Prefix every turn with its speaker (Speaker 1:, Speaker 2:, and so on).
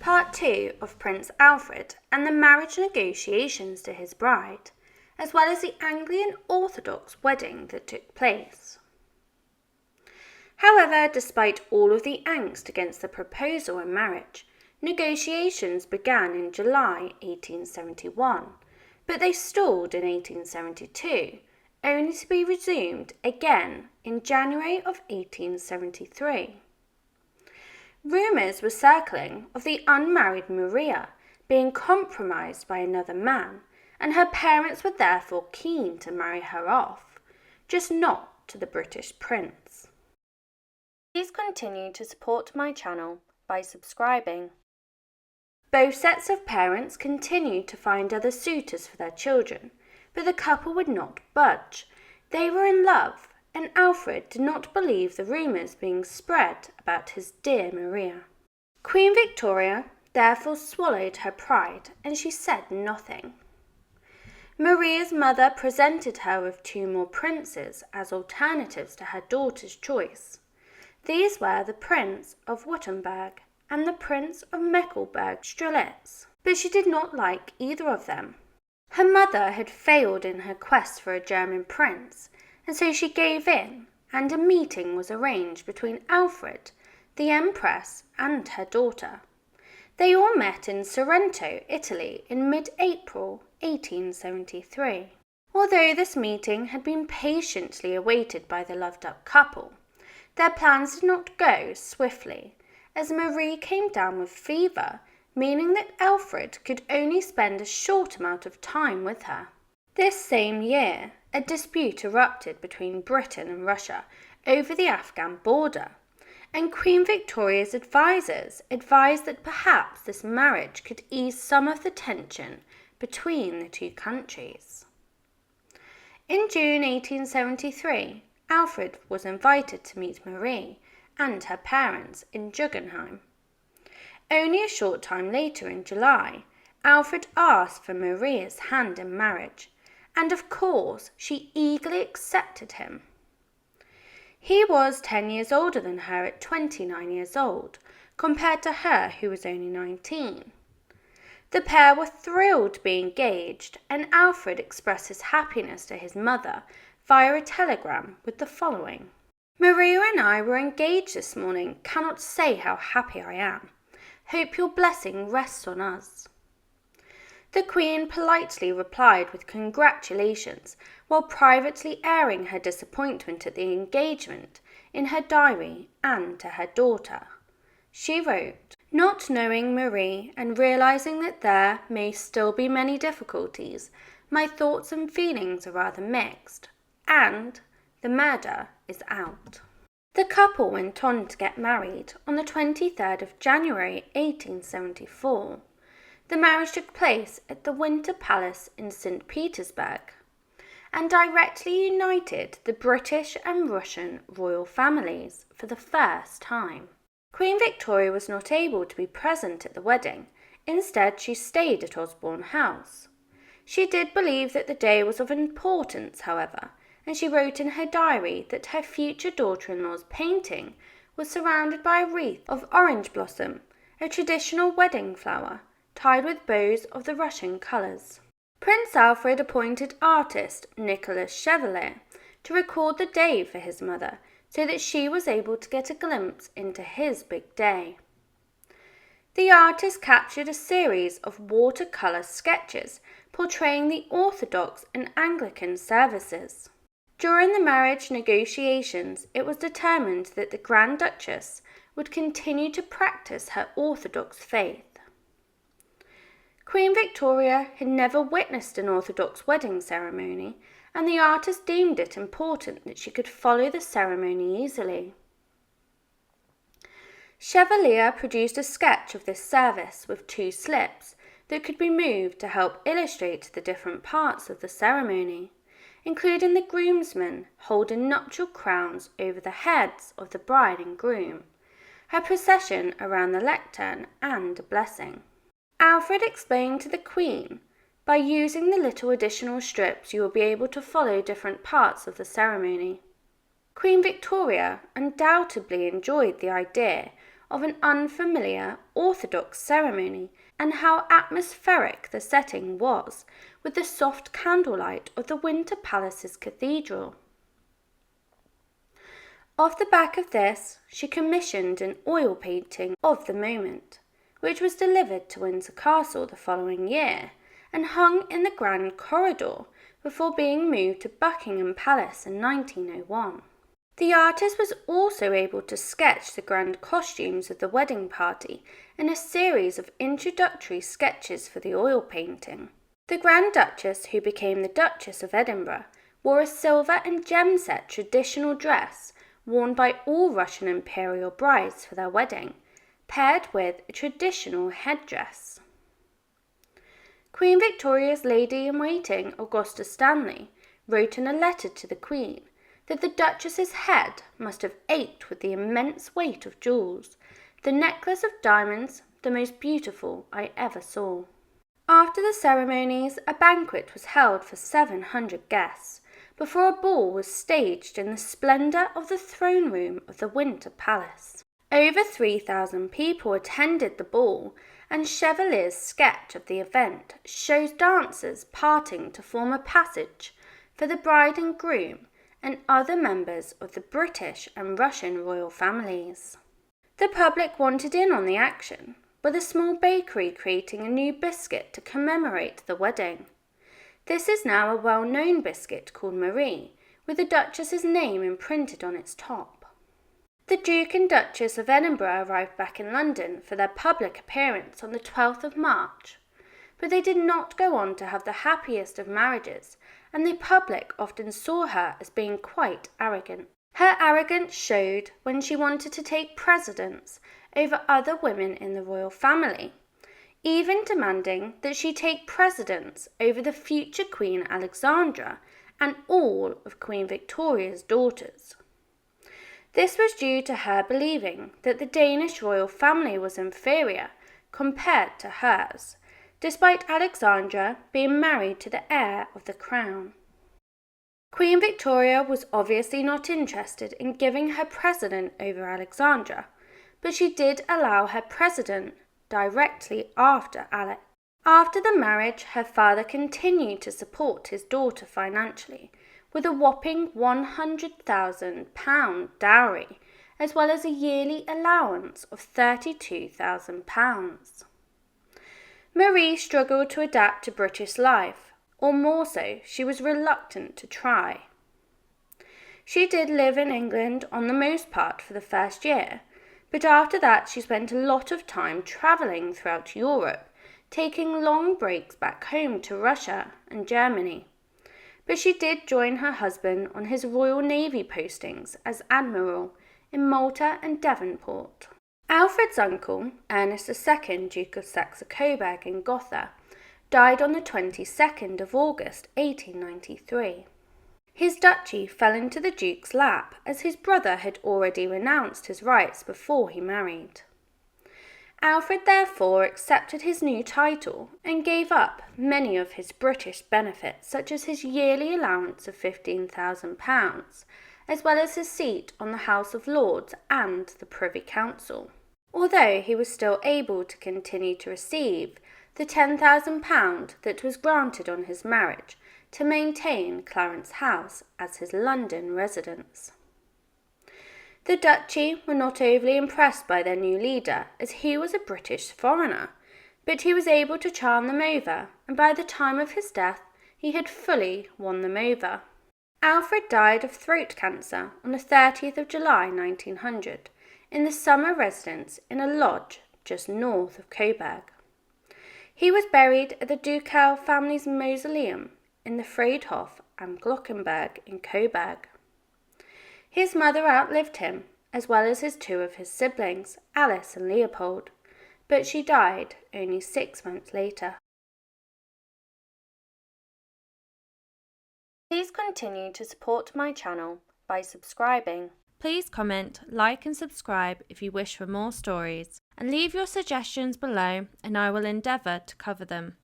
Speaker 1: Part 2 of Prince Alfred and the marriage negotiations to his bride, as well as the Anglican Orthodox wedding that took place. However, despite all of the angst against the proposal and marriage, negotiations began in July 1871, but they stalled in 1872, only to be resumed again in January of 1873. Rumours were circling of the unmarried Maria being compromised by another man, and her parents were therefore keen to marry her off, just not to the British prince. Please continue to support my channel by subscribing. Both sets of parents continued to find other suitors for their children, but the couple would not budge. They were in love, and Alfred did not believe the rumours being spread about his dear Maria. Queen Victoria therefore swallowed her pride, and she said nothing. Maria's mother presented her with 2 more princes as alternatives to her daughter's choice. These were the Prince of Württemberg and the Prince of Mecklenburg-Strelitz, but she did not like either of them. Her mother had failed in her quest for a German prince, and so she gave in, and a meeting was arranged between Alfred, the Empress, and her daughter. They all met in Sorrento, Italy, in mid-April 1873. Although this meeting had been patiently awaited by the loved-up couple, their plans did not go swiftly, as Marie came down with fever, meaning that Alfred could only spend a short amount of time with her. This same year, a dispute erupted between Britain and Russia over the Afghan border, and Queen Victoria's advisors advised that perhaps this marriage could ease some of the tension between the 2 countries. In June 1873, Alfred was invited to meet Marie and her parents in Guggenheim. Only a short time later, in July, Alfred asked for Maria's hand in marriage, and of course she eagerly accepted him. He was 10 years older than her at 29 years old, compared to her who was only 19. The pair were thrilled to be engaged, and Alfred expressed his happiness to his mother via a telegram with the following: "Maria and I were engaged this morning. Cannot say how happy I am. Hope your blessing rests on us." The Queen politely replied with congratulations, while privately airing her disappointment at the engagement in her diary and to her daughter. She wrote, "Not knowing Marie and realizing that there may still be many difficulties, my thoughts and feelings are rather mixed, and the murder is out." The couple went on to get married on the 23rd of January 1874. The marriage took place at the Winter Palace in St. Petersburg, and directly united the British and Russian royal families for the first time. Queen Victoria was not able to be present at the wedding. Instead, she stayed at Osborne House. She did believe that the day was of importance, however, and she wrote in her diary that her future daughter-in-law's painting was surrounded by a wreath of orange blossom, a traditional wedding flower, tied with bows of the Russian colours. Prince Alfred appointed artist Nicolas Chevalier to record the day for his mother, so that she was able to get a glimpse into his big day. The artist captured a series of watercolour sketches portraying the Orthodox and Anglican services. During the marriage negotiations, it was determined that the Grand Duchess would continue to practice her Orthodox faith. Queen Victoria had never witnessed an Orthodox wedding ceremony, and the artist deemed it important that she could follow the ceremony easily. Chevalier produced a sketch of this service with 2 slips that could be moved to help illustrate the different parts of the ceremony, including the groomsmen holding nuptial crowns over the heads of the bride and groom, her procession around the lectern, and a blessing. Alfred explained to the Queen, "By using the little additional strips you will be able to follow different parts of the ceremony." Queen Victoria undoubtedly enjoyed the idea of an unfamiliar Orthodox ceremony and how atmospheric the setting was with the soft candlelight of the Winter Palace's cathedral. Off the back of this, she commissioned an oil painting of the moment, which was delivered to Windsor Castle the following year and hung in the Grand Corridor before being moved to Buckingham Palace in 1901. The artist was also able to sketch the grand costumes of the wedding party in a series of introductory sketches for the oil painting. The Grand Duchess, who became the Duchess of Edinburgh, wore a silver and gem-set traditional dress worn by all Russian imperial brides for their wedding, paired with a traditional headdress. Queen Victoria's lady-in-waiting, Augusta Stanley, wrote in a letter to the Queen that the Duchess's head must have ached with the immense weight of jewels, the necklace of diamonds, the most beautiful I ever saw. After the ceremonies, a banquet was held for 700 guests, before a ball was staged in the splendour of the throne room of the Winter Palace. Over 3,000 people attended the ball, and Chevalier's sketch of the event shows dancers parting to form a passage for the bride and groom and other members of the British and Russian royal families. The public wanted in on the action, with a small bakery creating a new biscuit to commemorate the wedding. This is now a well-known biscuit called Marie, with the Duchess's name imprinted on its top. The Duke and Duchess of Edinburgh arrived back in London for their public appearance on the 12th of March, but they did not go on to have the happiest of marriages, and the public often saw her as being quite arrogant. Her arrogance showed when she wanted to take precedence over other women in the royal family, even demanding that she take precedence over the future Queen Alexandra and all of Queen Victoria's daughters. This was due to her believing that the Danish royal family was inferior compared to hers, despite Alexandra being married to the heir of the crown. Queen Victoria was obviously not interested in giving her precedent over Alexandra, but she did allow her precedent directly after Alex. After the marriage, her father continued to support his daughter financially, with a whopping £100,000 dowry, as well as a yearly allowance of £32,000. Marie struggled to adapt to British life, or more so, she was reluctant to try. She did live in England on the most part for the first year, but after that she spent a lot of time travelling throughout Europe, taking long breaks back home to Russia and Germany. But she did join her husband on his Royal Navy postings as Admiral in Malta and Devonport. Alfred's uncle, Ernest II, Duke of Saxe-Coburg and Gotha, died on the 22nd of August 1893. His duchy fell into the Duke's lap as his brother had already renounced his rights before he married. Alfred therefore accepted his new title and gave up many of his British benefits, such as his yearly allowance of £15,000, as well as his seat on the House of Lords and the Privy Council, although he was still able to continue to receive the £10,000 that was granted on his marriage to maintain Clarence House as his London residence. The duchy were not overly impressed by their new leader, as he was a British foreigner, but he was able to charm them over, and by the time of his death he had fully won them over. Alfred died of throat cancer on the 30th of July 1900 in the summer residence in a lodge just north of Coburg. He was buried at the ducal family's mausoleum in the Friedhof am Glockenberg in Coburg. His mother outlived him, as well as his two of his siblings, Alice and Leopold, but she died only 6 months later. Please continue to support my channel by subscribing. Please comment, like and subscribe if you wish for more stories, and leave your suggestions below and I will endeavour to cover them.